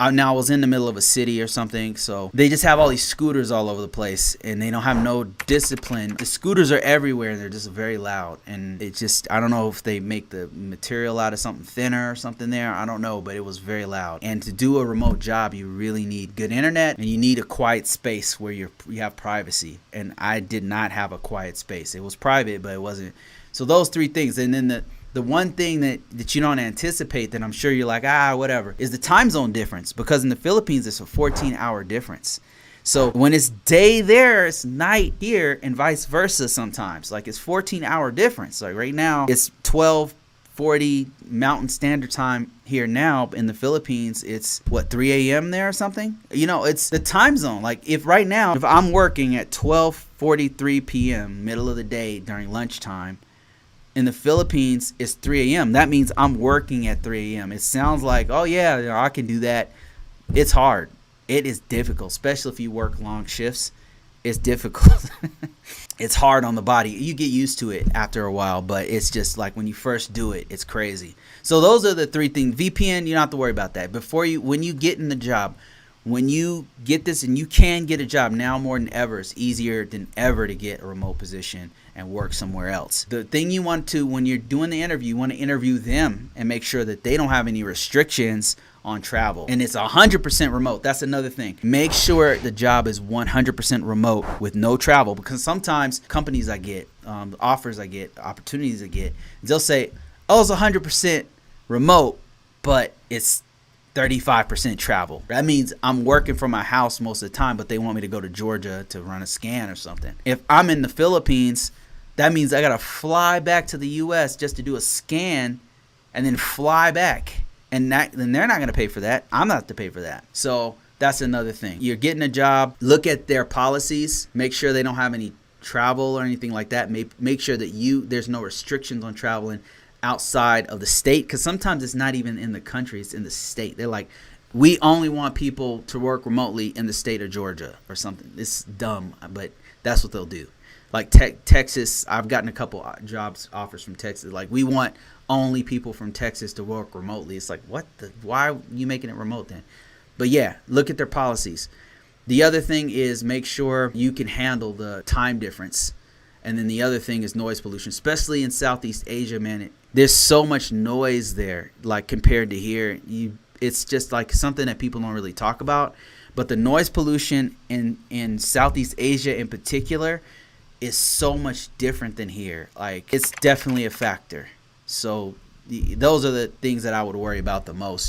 Now I was in the middle of a city or something, so they just have all these scooters all over the place, and they don't have no discipline. The scooters are everywhere, and they're just very loud, and it just, I don't know if they make the material out of something thinner or something there. I don't know, but it was very loud. And to do a remote job, you really need good internet, and you need a quiet space where you have privacy. And I did not have a quiet space. It was private, but it wasn't. So those three things, and then the one thing that you don't anticipate, that I'm sure you're like, whatever, is the time zone difference. Because in the Philippines, it's a 14-hour difference. So when it's day there, it's night here, and vice versa sometimes. Like, it's 14-hour difference. Like right now, it's 12:40 Mountain Standard Time here now. In the Philippines, it's, 3 a.m. there or something? It's the time zone. Like, if I'm working at 12:43 p.m., middle of the day during lunchtime, in the Philippines, it's 3 a.m. That means I'm working at 3 a.m. It sounds like, oh yeah, I can do that. It's hard. It is difficult, especially if you work long shifts. It's difficult. It's hard on the body. You get used to it after a while, but it's just like when you first do it, it's crazy. So those are the three things. VPN, you don't have to worry about that. When you get in the job, when you get this, and you can get a job now more than ever, it's easier than ever to get a remote position and work somewhere else. The thing you want to, when you're doing the interview, you want to interview them and make sure that they don't have any restrictions on travel. And it's 100% remote. That's another thing. Make sure the job is 100% remote with no travel, because sometimes companies I get, offers I get, opportunities I get, they'll say, oh, it's 100% remote, but it's 35% travel. That means I'm working from my house most of the time, but they want me to go to Georgia to run a scan or something. If I'm in the Philippines, that means I gotta fly back to the US just to do a scan and then fly back. And then they're not gonna pay for that. I'm not to pay for that. So that's another thing. You're getting a job, look at their policies, make sure they don't have any travel or anything like that. Make sure that there's no restrictions on traveling outside of the state, because sometimes it's not even in the country, it's in the state. They're like, we only want people to work remotely in the state of Georgia or something. It's dumb, but that's what they'll do. Like Texas, I've gotten a couple jobs offers from Texas. Like, we want only people from Texas to work remotely. It's like, why are you making it remote then? But yeah, look at their policies. The other thing is, make sure you can handle the time difference. And then the other thing is noise pollution, especially in Southeast Asia, man. There's so much noise there, like compared to here. It's just like something that people don't really talk about. But the noise pollution in Southeast Asia in particular is so much different than here. Like, it's definitely a factor. So those are the things that I would worry about the most.